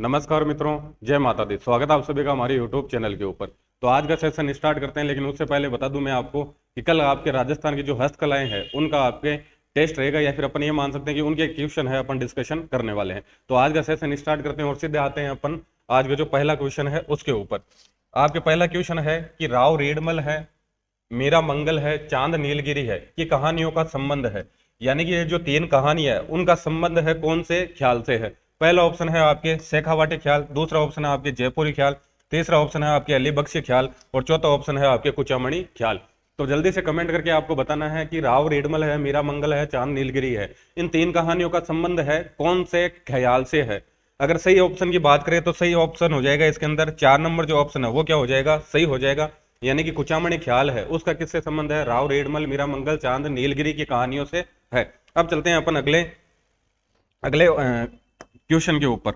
नमस्कार मित्रों, जय माता दी। स्वागत है आप सभी का हमारे यूट्यूब चैनल के ऊपर। तो आज का सेशन स्टार्ट करते हैं, लेकिन उससे पहले बता दूं मैं आपको कि कल आपके राजस्थान की जो हस्तकलाएं हैं उनका आपके टेस्ट रहेगा, या फिर अपन ये मान सकते हैं कि उनके क्वेश्चन है अपन डिस्कशन करने वाले हैं। तो आज का सेशन स्टार्ट करते हैं और सीधे आते हैं अपन आज का जो पहला क्वेश्चन है उसके ऊपर। आपके पहला क्वेश्चन है कि राव रीडमल है, मीरा मंगल है, चांद नीलगिरी है, ये कहानियों का संबंध है। यानी कि ये जो तीन कहानियां है उनका संबंध है कौन से ख्याल से है। पहला ऑप्शन है आपके शेखावाटी ख्याल, दूसरा ऑप्शन है आपके जयपुरी ख्याल, तीसरा ऑप्शन है आपके अलीबख्शी ख्याल और चौथा ऑप्शन है आपके कुचामणि ख्याल। तो जल्दी से कमेंट करके आपको बताना है कि राव रीडमल है, मीरा मंगल है, चांद नीलगिरी है, इन तीन कहानियों का संबंध है कौन से ख्याल से है। अगर सही ऑप्शन की बात करें तो सही ऑप्शन हो जाएगा इसके अंदर 4 नंबर जो ऑप्शन है वो क्या हो जाएगा, सही हो जाएगा। यानी कि कुचामणि ख्याल है उसका किससे संबंध है, राव रीडमल, मीरा मंगल, चांद नीलगिरी की कहानियों से है। अब चलते हैं अपन अगले अगले क्वेश्चन के ऊपर।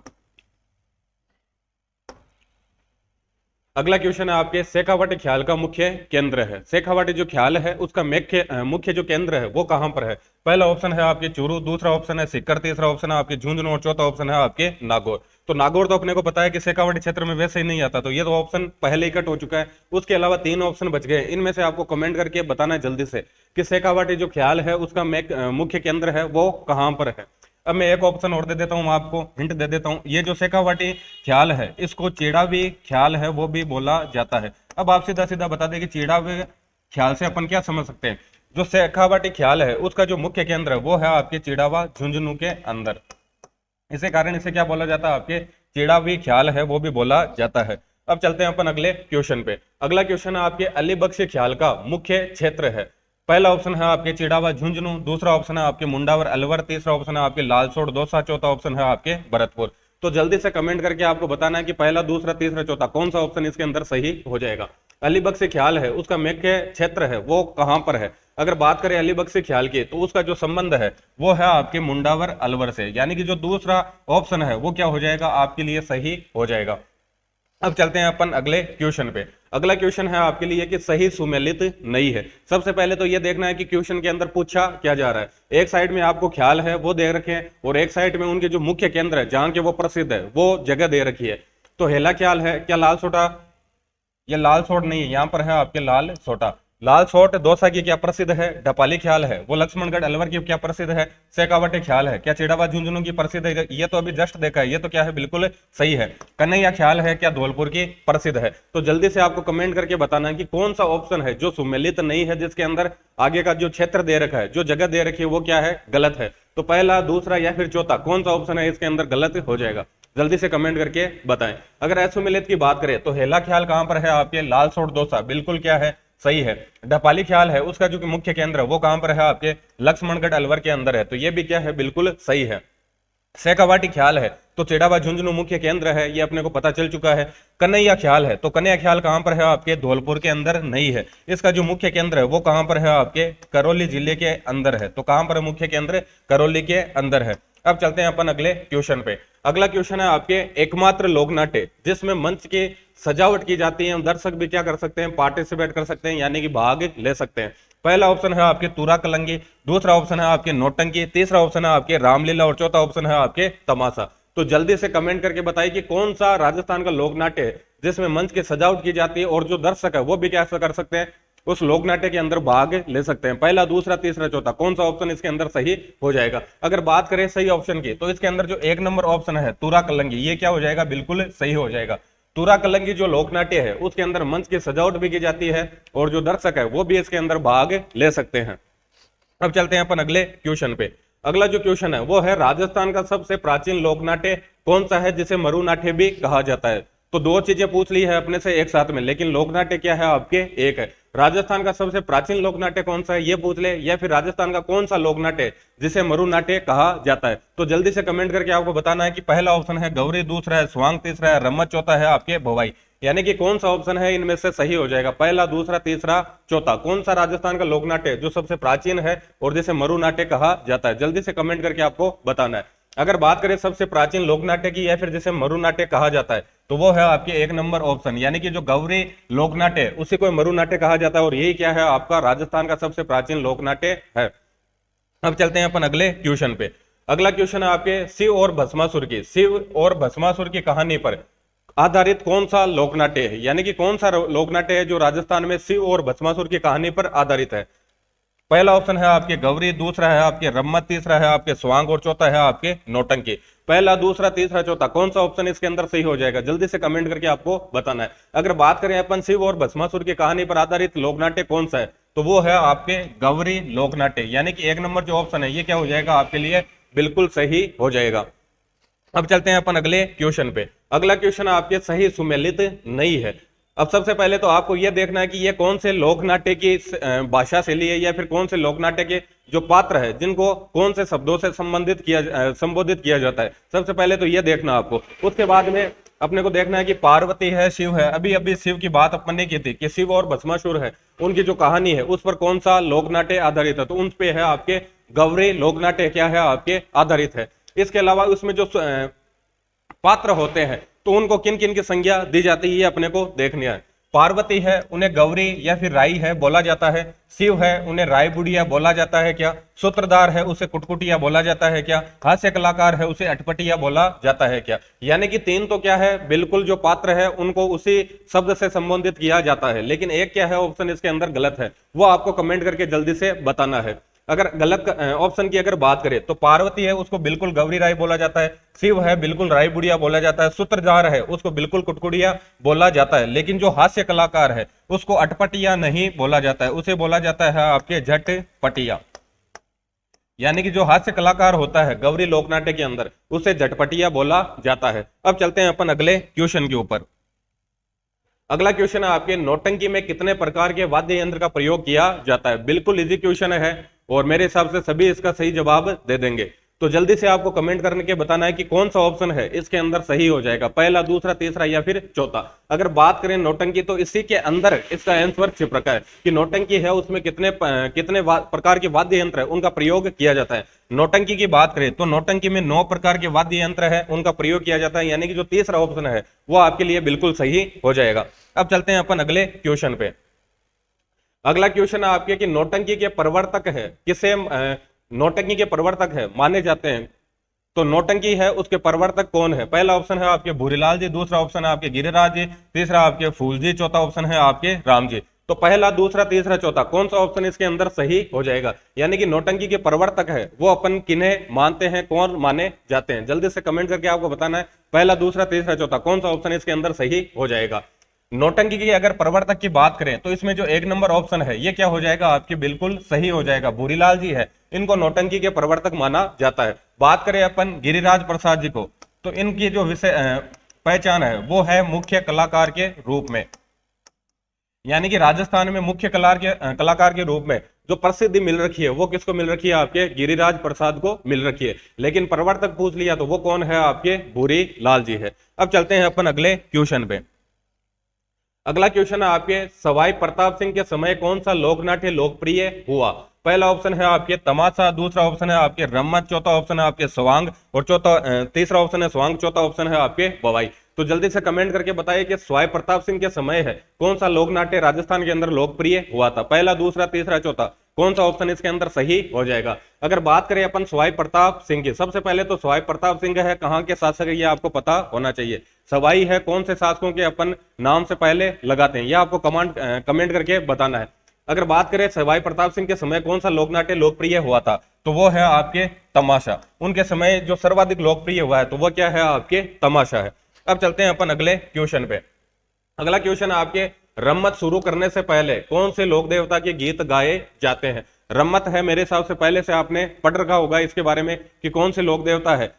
अगला क्वेश्चन है आपके शेखावाटी ख्याल का मुख्य केंद्र है। शेखावाटी जो ख्याल है उसका मुख्य जो केंद्र है वो कहां पर है। पहला ऑप्शन है आपके चूरू, दूसरा ऑप्शन है सीकर, तीसरा ऑप्शन है आपके झुंझुनू और चौथा ऑप्शन है आपके नागौर। तो नागौर तो अपने को पता है कि शेखावाटी क्षेत्र में वैसे ही नहीं आता, तो ये तो ऑप्शन पहले ही कट हो चुका है। उसके अलावा 3 ऑप्शन बच गए, इनमें से आपको कमेंट करके बताना है जल्दी से कि शेखावाटी जो ख्याल है उसका मुख्य केंद्र है वो कहां पर है। अब मैं एक ऑप्शन और दे देता हूं, आपको हिंट दे देता हूं। ये जो शेखावाटी ख्याल है इसको चेड़ावी ख्याल है वो भी बोला जाता है। अब आप सीधा सीधा बता दें कि चेड़ावी ख्याल से अपन क्या समझ सकते हैं। जो शेखावाटी ख्याल है उसका जो मुख्य केंद्र है वो है आपके चिड़ावा झुंझुनू के अंदर। इसी कारण इसे क्या बोला जाता है, आपके चिड़ावी ख्याल है वो भी बोला जाता है। अब चलते हैं अपन अगले क्वेश्चन पे। अगला क्वेश्चन है आपके अलीबख्शी ख्याल का मुख्य क्षेत्र है। पहला ऑप्शन है आपके चिड़ावा झुंझुनू, दूसरा ऑप्शन है आपके मुंडावर अलवर, तीसरा ऑप्शन है आपके लालसोट दौसा, चौथा ऑप्शन है आपके भरतपुर। तो जल्दी से कमेंट करके आपको बताना है कि पहला, दूसरा, तीसरा, चौथा कौन सा ऑप्शन इसके अंदर सही हो जाएगा। अलीबख्शी ख्याल है उसका मुख्य क्षेत्र है वो कहां पर है। अगर बात करें अलीबख्शी ख्याल की तो उसका जो संबंध है वो है आपके मुंडावर अलवर से। यानी कि जो दूसरा ऑप्शन है वो क्या हो जाएगा, आपके लिए सही हो जाएगा। अब चलते हैं अपन अगले क्वेश्चन पे। अगला क्वेश्चन है आपके लिए कि सही सुमेलित नहीं है। सबसे पहले तो ये देखना है कि क्वेश्चन के अंदर पूछा क्या जा रहा है। एक साइड में आपको ख्याल है वो दे रखे हैं और एक साइड में उनके जो मुख्य केंद्र है जहां के वो प्रसिद्ध है वो जगह दे रखी है। तो हेला ख्याल है क्या लाल सोटा, ये लाल सोट नहीं है, यहाँ पर है आपके लाल सोटा। लाल सोट दौसा की क्या प्रसिद्ध है। ढपाली ख्याल है वो लक्ष्मणगढ़ अलवर की क्या प्रसिद्ध है। शेखावाटी ख्याल है क्या चिड़ावा झुंझुनू की प्रसिद्ध है। ये तो अभी जस्ट देखा है, ये तो क्या है, बिल्कुल सही है। कन्हैया ख्याल है क्या धौलपुर की प्रसिद्ध है। तो जल्दी से आपको कमेंट करके बताना है कि कौन सा ऑप्शन है जो सुमेलित नहीं है, जिसके अंदर आगे का जो क्षेत्र दे रखा है, जो जगह दे रखी है वो क्या है, गलत है। तो पहला, दूसरा या फिर चौथा कौन सा ऑप्शन है इसके अंदर गलत हो जाएगा, जल्दी से कमेंट करके बताएं। अगर असुमेलित की बात करें तो हेला ख्याल कहां पर है, आपके लालसोट दौसा, बिल्कुल क्या है, सही है। ढपाली ख्याल है उसका जो मुख्य केंद्र है वो कहां पर है, आपके लक्ष्मणगढ़ अलवर के अंदर है, तो ये भी क्या है, बिल्कुल सही है। शेखावाटी ख्याल है तो चिड़ावा झुंझुनू मुख्य केंद्र है, ये अपने को पता चल चुका है। कन्हैया ख्याल है तो कन्हैया ख्याल कहां पर है, आपके धौलपुर के अंदर नहीं है। इसका जो मुख्य केंद्र है वो कहां पर है, आपके करौली जिले के अंदर है। तो कहां पर है मुख्य केंद्र, करौली के अंदर है। अब चलते हैं अपन अगले क्वेश्चन पे। अगला क्वेश्चन है आपके एकमात्र लोक नाट्य जिसमें मंच की सजावट की जाती है, दर्शक भी क्या कर सकते हैं, पार्टिसिपेट कर सकते हैं, यानी कि भाग ले सकते हैं। पहला ऑप्शन है आपके तुरा कलंगी, दूसरा ऑप्शन है आपके नौटंकी, तीसरा ऑप्शन है आपके रामलीला और चौथा ऑप्शन है आपके तमाशा। तो जल्दी से कमेंट करके बताइए कि कौन सा राजस्थान का लोक नाट्य है जिसमें मंच की सजावट की जाती है और जो दर्शक है वो भी क्या कर सकते हैं, उस लोक नाट्य के अंदर भाग ले सकते हैं। पहला, दूसरा, तीसरा, चौथा कौन सा ऑप्शन इसके अंदर सही हो जाएगा। अगर बात करें सही ऑप्शन की तो इसके अंदर जो 1 नंबर ऑप्शन है तुरा कलंगी, ये क्या हो जाएगा, बिल्कुल सही हो जाएगा। तुरा कलंगी जो लोक नाट्य है उसके अंदर मंच की सजावट भी की जाती है और जो दर्शक है वो भी इसके अंदर भाग ले सकते हैं। अब चलते हैं अपन अगले क्वेश्चन पे। अगला जो क्वेश्चन है वो है राजस्थान का सबसे प्राचीन लोक नाट्य कौन सा है जिसे मरु नाट्य भी कहा जाता है। तो दो चीजें पूछ ली है अपने से एक साथ में, लेकिन लोक नाट्य क्या है आपके, एक है। राजस्थान का सबसे प्राचीन लोक नाट्य कौन सा है ये पूछ ले, या फिर राजस्थान का कौन सा लोक नाट्य जिसे मरु नाट्य कहा जाता है। तो जल्दी से कमेंट करके आपको बताना है कि पहला ऑप्शन है गौरी, दूसरा है स्वांग, तीसरा है रम्मत, चौथा है आपके भवाई। यानी कि कौन सा ऑप्शन है इनमें से सही हो जाएगा, पहला, दूसरा, तीसरा, चौथा कौन सा राजस्थान का लोक नाट्य जो सबसे प्राचीन है और जिसे मरु नाट्य कहा जाता है, जल्दी से कमेंट करके आपको बताना है। अगर बात करें सबसे प्राचीन लोक नाट्य की या फिर जिसे मरु नाट्य कहा जाता है तो वो है आपके 1 नंबर ऑप्शन, यानी कि जो गौरी लोक नाट्य उसी को मरु नाट्य कहा जाता है और यही क्या है, आपका राजस्थान का सबसे प्राचीन लोक नाट्य है। अब चलते हैं अपन अगले क्वेश्चन पे। अगला क्वेश्चन है आपके शिव और भस्मासुर की कहानी पर आधारित कौन सा लोकनाट्य है, यानी कि कौन सा लोकनाट्य है जो राजस्थान में शिव और भस्मासुर की कहानी पर आधारित है। पहला ऑप्शन है आपके गौरी, दूसरा है आपके रम्मत, तीसरा है आपके स्वांग और चौथा है आपके नौटंकी। पहला, दूसरा, तीसरा, चौथा, कौन सा ऑप्शन इसके अंदर सही हो जाएगा, जल्दी से कमेंट करके आपको बताना है। अगर बात करें अपन शिव और भस्मासुर की कहानी पर आधारित लोकनाट्य कौन सा है, तो वो है आपके गौरी लोकनाट्य, यानी कि एक नंबर जो ऑप्शन है ये क्या हो जाएगा आपके लिए, बिल्कुल सही हो जाएगा। अब चलते हैं अपन अगले क्वेश्चन पे। अगला क्वेश्चन आपके सही सुमेलित नहीं है। अब सबसे पहले तो आपको यह देखना है कि ये कौन से लोकनाट्य की भाषा शैली है, या फिर कौन से लोकनाट्य के जो पात्र है जिनको कौन से शब्दों से संबोधित किया जाता है। सबसे पहले तो यह देखना आपको। उसके बाद में अपने को देखना है कि पार्वती है, शिव है। अभी अभी शिव की बात अपन ने की थी कि शिव और भस्मासुर है, उनकी जो कहानी है उस पर कौन सा लोकनाट्य आधारित है, तो उन पे है आपके गौरी लोकनाट्य क्या है आपके आधारित है। इसके अलावा उसमें जो पात्र होते हैं तो उनको किन किन की संज्ञा दी जाती है ये अपने को देखनी है। पार्वती है, उन्हें गौरी या फिर राई है बोला जाता है। शिव है, उन्हें राय बुढ़िया बोला जाता है क्या। सूत्रधार है, उसे कुटकुटिया बोला जाता है क्या। हास्य कलाकार है, उसे अटपटिया बोला जाता है क्या। यानी कि तीन तो क्या है, बिल्कुल जो पात्र है उनको उसी शब्द से संबोधित किया जाता है, लेकिन एक क्या है ऑप्शन इसके अंदर गलत है, वो आपको कमेंट करके जल्दी से बताना है। अगर गलत ऑप्शन की अगर बात करें तो पार्वती है उसको बिल्कुल गौरी राय बोला जाता है, शिव है बिल्कुल राय बुढ़िया बोला जाता है, सूत्रधार है उसको बिल्कुल कुटकुटिया बोला जाता है, लेकिन जो हास्य कलाकार है उसको अटपटिया नहीं बोला जाता है, उसे बोला जाता है आपके झटपटिया। यानी कि जो हास्य कलाकार होता है गौरी लोकनाट्य के अंदर उसे झटपटिया बोला जाता है। अब चलते हैं अपन अगले क्वेश्चन के ऊपर। अगला क्वेश्चन है आपके नौटंकी में कितने प्रकार के वाद्य यंत्र का प्रयोग किया जाता है। बिल्कुल इजी क्वेश्चन है और मेरे हिसाब से सभी इसका सही जवाब दे देंगे, तो जल्दी से आपको कमेंट करने के बताना है कि कौन सा ऑप्शन है इसके अंदर सही हो जाएगा, पहला, दूसरा, तीसरा या फिर चौथा। अगर बात करें नौटंकी तो इसी के अंदर इसका आंसर छिप रखा है कि नौटंकी है उसमें कितने प्रकार के वाद्य यंत्र है उनका प्रयोग किया जाता है। नौटंकी की बात करें तो नौटंकी में 9 प्रकार के वाद्य यंत्र है उनका प्रयोग किया जाता है, यानी कि जो तीसरा ऑप्शन है वो आपके लिए बिल्कुल सही हो जाएगा। अब चलते हैं अपन अगले क्वेश्चन पे। अगला क्वेश्चन है आपके कि नौटंकी के प्रवर्तक है किसे नौटंकी के प्रवर्तक है माने जाते हैं, तो नौटंकी है उसके प्रवर्तक कौन है। पहला ऑप्शन है आपके भूरीलाल जी, दूसरा ऑप्शन है आपके गिरिराज जी, तीसरा आपके फूल जी, चौथा ऑप्शन है आपके राम जी। तो पहला, दूसरा, तीसरा, चौथा कौन सा ऑप्शन इसके अंदर सही हो जाएगा, यानी कि नौटंकी के प्रवर्तक है वो अपन किन्हें मानते हैं, कौन माने जाते हैं, जल्दी से कमेंट करके आपको बताना है पहला, दूसरा, तीसरा, चौथा कौन सा ऑप्शन इसके अंदर सही हो जाएगा। नौटंकी की अगर प्रवर्तक की बात करें तो इसमें जो एक नंबर ऑप्शन है ये क्या हो जाएगा आपके बिल्कुल सही हो जाएगा, भूरीलाल जी है, इनको नौटंकी के प्रवर्तक माना जाता है। बात करें अपन गिरिराज प्रसाद जी को तो इनकी जो विषय पहचान है वो है मुख्य कलाकार के रूप में, यानी कि राजस्थान में मुख्य कलाकार के रूप में जो प्रसिद्धि मिल रखी है वो किसको मिल रखी है, आपके गिरिराज प्रसाद को मिल रखी है, लेकिन प्रवर्तक पूछ लिया तो वो कौन है, आपके भूरीलाल जी है। अब चलते हैं अपन अगले क्वेश्चन पे। अगला क्वेश्चन है आपके सवाई प्रताप सिंह के समय कौन सा लोकनाट्य लोकप्रिय हुआ। पहला ऑप्शन है आपके तमाशा, दूसरा ऑप्शन है आपके रम्मत, चौथा ऑप्शन है आपके स्वांग और तीसरा ऑप्शन है स्वांग, चौथा ऑप्शन है आपके बवाई। तो जल्दी से कमेंट करके बताइए कि सवाई प्रताप सिंह के समय है कौन सा लोकनाट्य राजस्थान के अंदर लोकप्रिय हुआ था, पहला, दूसरा, तीसरा, चौथा कौन सा ऑप्शन इसके अंदर सही हो जाएगा। अगर बात करें अपन सवाई प्रताप सिंह की, सबसे पहले तो सवाई प्रताप सिंह है कहाँ के शासक है ये आपको पता होना चाहिए। सवाई है कौन से शासकों के अपन नाम से पहले लगाते हैं, यह आपको कमेंट करके बताना है। अगर बात करें सवाई प्रताप सिंह के समय कौन सा लोकनाट्य लोकप्रिय हुआ था तो वो है आपके तमाशा। उनके समय जो सर्वाधिक लोकप्रिय हुआ है तो वो क्या है, आपके तमाशा है। अब चलते हैं अपन अगले क्वेश्चन पे। अगला क्वेश्चन है आपके रम्मत शुरू करने से पहले कौन से लोक देवता के गीत गाए जाते हैं। रम्मत है मेरे हिसाब से पहले से आपने पढ़ रखा होगा इसके बारे में कि कौन से लोक देवता है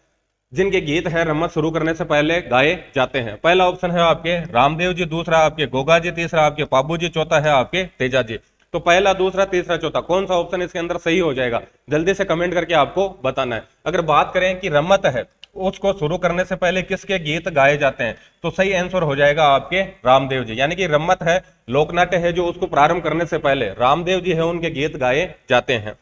जिनके गीत है रम्मत शुरू करने से पहले गाए जाते हैं। पहला ऑप्शन है आपके रामदेव जी, दूसरा आपके गोगा जी, तीसरा आपके पाबू जी, चौथा है आपके तेजा जी। तो पहला, दूसरा, तीसरा, चौथा कौन सा ऑप्शन इसके अंदर सही हो जाएगा, जल्दी से कमेंट करके आपको बताना है। अगर बात करें कि रम्मत है उसको शुरू करने से पहले किसके गीत गाए जाते हैं तो सही आंसर हो जाएगा आपके रामदेव जी, यानी कि रम्मत है लोकनाट्य है जो उसको प्रारंभ करने से पहले रामदेव जी है उनके गीत गाए जाते हैं।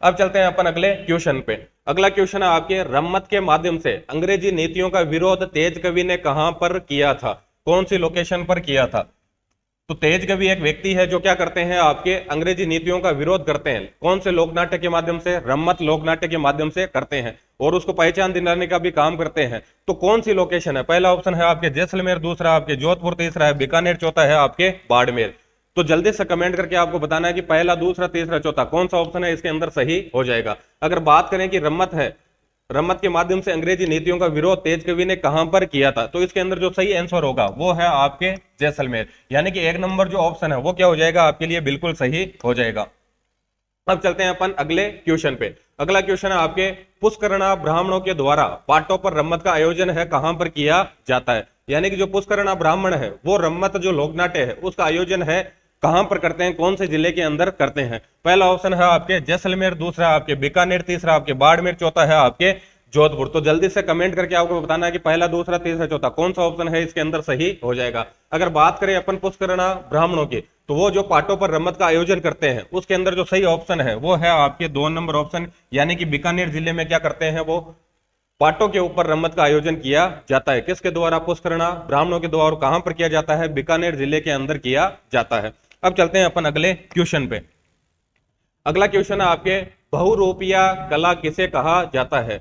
अब चलते हैं अपन अगले क्वेश्चन पे। अगला क्वेश्चन है आपके रम्मत के माध्यम से अंग्रेजी नीतियों का विरोध तेज कवि ने कहां पर किया था, कौन सी लोकेशन पर किया था। तो तेज कवि एक व्यक्ति है जो क्या करते हैं, आपके अंग्रेजी नीतियों का विरोध करते हैं। कौन से लोक नाट्य के माध्यम से? रम्मत लोक नाट्य के माध्यम से करते हैं, और उसको पहचान दिलाने का भी काम करते हैं। तो कौन सी लोकेशन है? पहला ऑप्शन है आपके जैसलमेर, दूसरा आपके जोधपुर, तीसरा है बीकानेर, चौथा है आपके बाड़मेर। तो जल्दी से कमेंट करके आपको बताना है कि पहला, दूसरा, तीसरा, चौथा कौन सा ऑप्शन है इसके अंदर सही हो जाएगा। अगर बात करें कि रम्मत है, रम्मत के माध्यम से अंग्रेजी नीतियों का विरोध तेज कवि ने कहां पर किया था, तो इसके अंदर जो सही आंसर होगा वो है आपके जैसलमेर। यानी कि एक नंबर जो ऑप्शन है वो क्या हो जाएगा आपके लिए, बिल्कुल सही हो जाएगा। अब चलते हैं अपन अगले क्वेश्चन पे। अगला क्वेश्चन है आपके, पुष्करणा ब्राह्मणों के द्वारा पाटों पर रम्मत का आयोजन है कहां पर किया जाता है? यानी कि जो पुष्करणा ब्राह्मण है वो रम्मत जो लोकनाट्य है उसका आयोजन है कहां पर करते हैं, कौन से जिले के अंदर करते हैं? पहला ऑप्शन है आपके जैसलमेर, दूसरा आपके बीकानेर, तीसरा आपके बाड़मेर, चौथा है आपके जोधपुर। तो जल्दी से कमेंट करके आपको बताना है कि पहला, दूसरा, तीसरा, चौथा कौन सा ऑप्शन है इसके अंदर सही हो जाएगा। अगर बात करें अपन पुष्करणा ब्राह्मणों की, तो वो जो पाटों पर रम्मत का आयोजन करते हैं उसके अंदर जो सही ऑप्शन है वो है आपके 2 नंबर ऑप्शन, यानी कि बीकानेर जिले में क्या करते हैं, वो पाटों के ऊपर रम्मत का आयोजन किया जाता है। किसके द्वारा? पुष्करणा ब्राह्मणों के द्वारा। कहां पर किया जाता है? बीकानेर जिले के अंदर किया जाता है। अब चलते हैं अपन अगले क्वेश्चन पे। अगला क्वेश्चन है आपके, बहुरूपिया कला किसे कहा जाता है?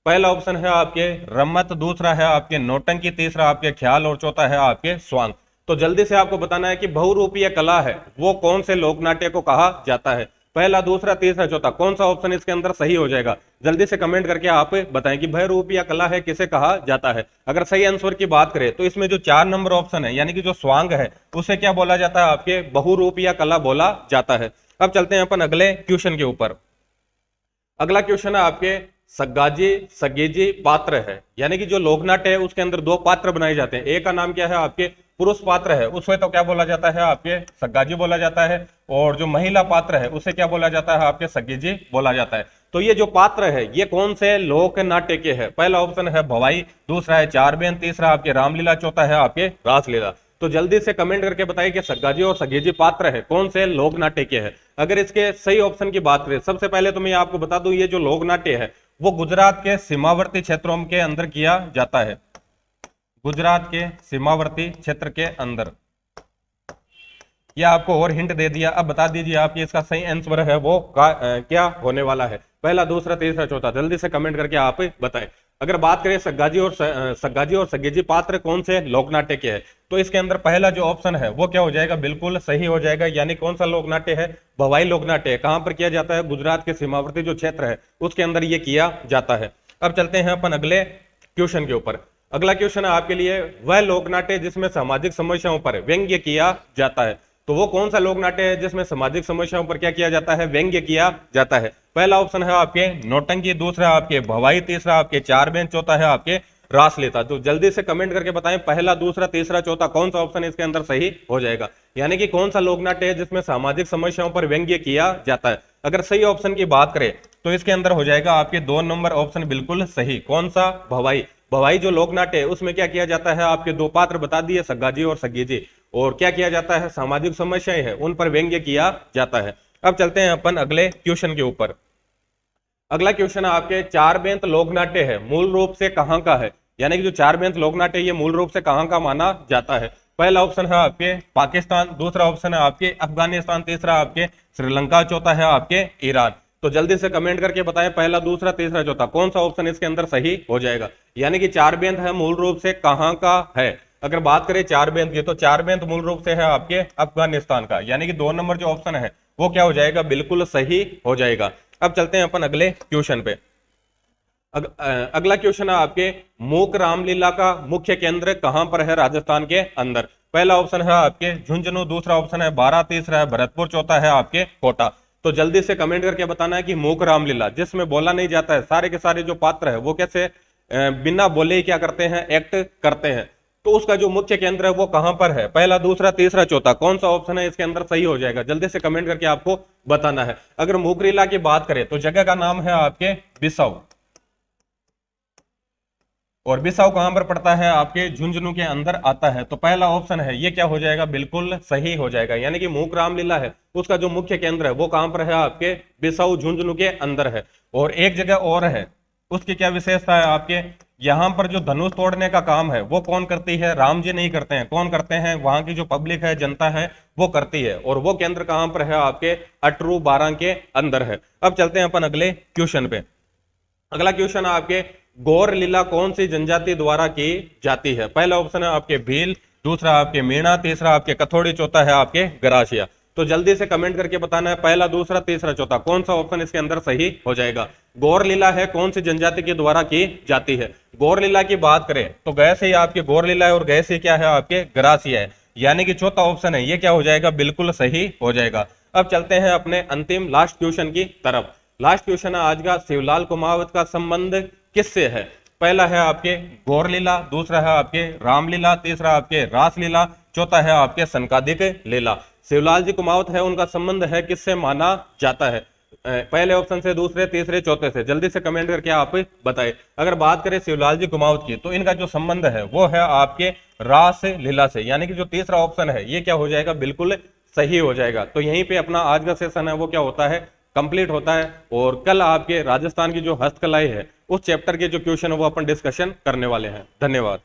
पहला ऑप्शन है आपके रम्मत, दूसरा है आपके नौटंकी, तीसरा आपके ख्याल और चौथा है आपके स्वांग। तो जल्दी से आपको बताना है कि बहुरूपीय कला है वो कौन से लोकनाट्य को कहा जाता है? पहला, दूसरा, तीसरा, चौथा कौन सा ऑप्शन इसके अंदर सही हो जाएगा? जल्दी से कमेंट करके आप बताएं कि बहुरूपीय कला है किसे कहा जाता है। अगर सही आंसर की बात करें तो इसमें जो 4 नंबर ऑप्शन है यानी कि जो स्वांग है उसे क्या बोला जाता है? आपके बहुरूपीय कला बोला जाता है। अब चलते हैं अपन अगले क्वेश्चन के ऊपर। अगला क्वेश्चन है आपके, सग्गाजी सगेजी पात्र है, यानी कि जो लोकनाट्य है उसके अंदर 2 पात्र बनाए जाते हैं। एक का नाम क्या है? आपके पुरुष पात्र है, उसे तो क्या बोला जाता है? आपके सग्गाजी बोला जाता है। और जो महिला पात्र है उसे क्या बोला जाता है? आपके सगेजी बोला जाता है। तो ये जो पात्र है ये कौन से लोक नाट्य के है? पहला ऑप्शन है भवाई, दूसरा है चार बेन, तीसरा आपके रामलीला, चौथा है आपके रासलीला। तो जल्दी से कमेंट करके बताइए कि सग्गाजी और सगेजी पात्र है कौन से लोक नाट्य के है। अगर इसके सही ऑप्शन की बात करें, सबसे पहले तो मैं आपको बता दूं ये जो लोक नाट्य है वो गुजरात के सीमावर्ती क्षेत्रों के अंदर किया जाता है। गुजरात के सीमावर्ती क्षेत्र के अंदर। यह आपको और हिंट दे दिया। अब बता दीजिए आप ये इसका सही आंसर है वो क्या होने वाला है? पहला, दूसरा, तीसरा, चौथा जल्दी से कमेंट करके आप बताएं। अगर बात करें सग्गाजी और सगेजी पात्र कौन से लोकनाट्य के हैं, तो इसके अंदर पहला जो ऑप्शन है वो क्या हो जाएगा? बिल्कुल सही हो जाएगा। यानी कौन सा लोकनाट्य है? भवाई लोकनाट्य है। कहां पर किया जाता है? गुजरात के सीमावर्ती जो क्षेत्र है उसके अंदर ये किया जाता है। अब चलते हैं अपन अगले क्वेश्चन के ऊपर। अगला क्वेश्चन है आपके लिए, वह लोकनाट्य जिसमें सामाजिक समस्याओं पर व्यंग्य किया जाता है। तो वो कौन सा लोकनाट्य है जिसमें सामाजिक समस्याओं पर क्या किया जाता है? व्यंग्य किया जाता है। पहला ऑप्शन है आपके नौटंकी, दूसरा आपके भवाई, तीसरा आपके चार बेन, चौथा है आपके रासलीला। तो जल्दी से कमेंट करके बताएं पहला, दूसरा, तीसरा, चौथा कौन सा ऑप्शन इसके अंदर सही हो जाएगा। यानी कि कौन सा लोकनाट्य है जिसमें सामाजिक समस्याओं पर व्यंग्य किया जाता है। अगर सही ऑप्शन की बात करें तो इसके अंदर हो जाएगा आपके 2 नंबर ऑप्शन बिल्कुल सही। कौन सा? भवाई। भवाई जो लोकनाट्य है उसमें क्या किया जाता है? आपके 2 पात्र बता दिए, सग्गाजी और सगेजी। और क्या किया जाता है? सामाजिक समस्याएं है उन पर व्यंग्य किया जाता है। अब चलते हैं अपन अगले क्वेश्चन के ऊपर। अगला क्वेश्चन है आपके, चार बेंत लोकनाट्य है मूल रूप से कहां का है? यानी कि जो चार बेंत लोकनाट्य ये मूल रूप से कहां का माना जाता है? पहला ऑप्शन है आपके पाकिस्तान, दूसरा ऑप्शन है आपके अफगानिस्तान, तीसरा आपके श्रीलंका, चौथा है आपके ईरान। तो जल्दी से कमेंट करके बताएं पहला, दूसरा, तीसरा, चौथा कौन सा ऑप्शन इसके अंदर सही हो जाएगा। यानी कि चार बेंत है मूल रूप से कहां का है? अगर बात करें चार बेंत की तो चार बेंत मूल रूप से है आपके अफगानिस्तान का। यानी कि 2 नंबर जो ऑप्शन है वो क्या हो जाएगा? बिल्कुल सही हो जाएगा। अब चलते हैं अपन अगले क्वेश्चन पे। अगला क्वेश्चन है आपके, मूक रामलीला का मुख्य केंद्र कहां पर है राजस्थान के अंदर? पहला ऑप्शन है आपके झुंझुनू, दूसरा ऑप्शन है बारां, तीसरा है भरतपुर, चौथा है आपके कोटा। तो जल्दी से कमेंट करके बताना है कि मूक रामलीला जिसमें बोला नहीं जाता है, सारे के सारे जो पात्र है वो कैसे बिना बोले ही क्या करते हैं? एक्ट करते हैं। तो उसका जो मुख्य केंद्र है वो कहां पर है? पहला, दूसरा, तीसरा, चौथा कौन सा ऑप्शन है इसके अंदर सही हो जाएगा? जल्दी से कमेंट करके आपको बताना है। अगर मूकरीला की बात करें तो जगह का नाम है आपके बिसाऊ, और बिसाऊ कहां पर पड़ता है? आपके झुंझुनू के अंदर आता है। तो पहला ऑप्शन है ये क्या हो जाएगा? बिल्कुल सही हो जाएगा। यानी कि मूक रामलीला है उसका जो मुख्य केंद्र है वो कहां पर है? आपके बिसाऊ झुंझुनू के अंदर है। और एक जगह और है, उसकी क्या विशेषता है? आपके यहाँ पर जो धनुष तोड़ने का काम है वो कौन करती है? राम जी नहीं करते हैं। कौन करते हैं? वहां की जो पब्लिक है, जनता है, वो करती है। और वो केंद्र कहां पर है? आपके अटरू 12 के अंदर है। अब चलते हैं अपन अगले क्वेश्चन पे। अगला क्वेश्चन है आपके, गौर लीला कौन सी जनजाति द्वारा की जाती है? पहला ऑप्शन है आपके भील, दूसरा आपके मीणा, तीसरा आपके कथोड़ी, चौथा है आपके गरासिया। तो जल्दी से कमेंट करके बताना है पहला, दूसरा, तीसरा, चौथा कौन सा ऑप्शन इसके अंदर सही हो जाएगा। गौर लीला है कौन सी जनजाति के द्वारा की जाती है? गौर लीला की बात करें तो गए से ही आपके गौर लीला है और गए से क्या है? आपके गरासिया है। यानी कि चौथा ऑप्शन है ये क्या हो जाएगा? बिल्कुल सही हो जाएगा। अब चलते हैं अपने अंतिम लास्ट क्वेश्चन की तरफ। लास्ट क्वेश्चन है आज का, शिवलाल कुमावत का संबंध किससे है? पहला है आपके गौर लीला, दूसरा है आपके रामलीला, तीसरा आपके रासलीला, चौथा है आपके सनकादिक लीला। शिवलाल जी कुमावत है, उनका संबंध है किससे माना जाता है? पहले ऑप्शन से, दूसरे, तीसरे, चौथे से। जल्दी से कमेंट करके आप बताएं। अगर बात करें शिवलाल जी कुमावत की तो इनका जो संबंध है वो है आपके रास लीला से। यानी कि जो तीसरा ऑप्शन है ये क्या हो जाएगा? बिल्कुल सही हो जाएगा। तो यहीं पे अपना आज का सेशन है वो क्या होता है? कंप्लीट होता है। और कल आपके राजस्थान की जो हस्तकलाएं है उस चैप्टर के जो क्वेश्चन है वो अपन डिस्कशन करने वाले हैं। धन्यवाद।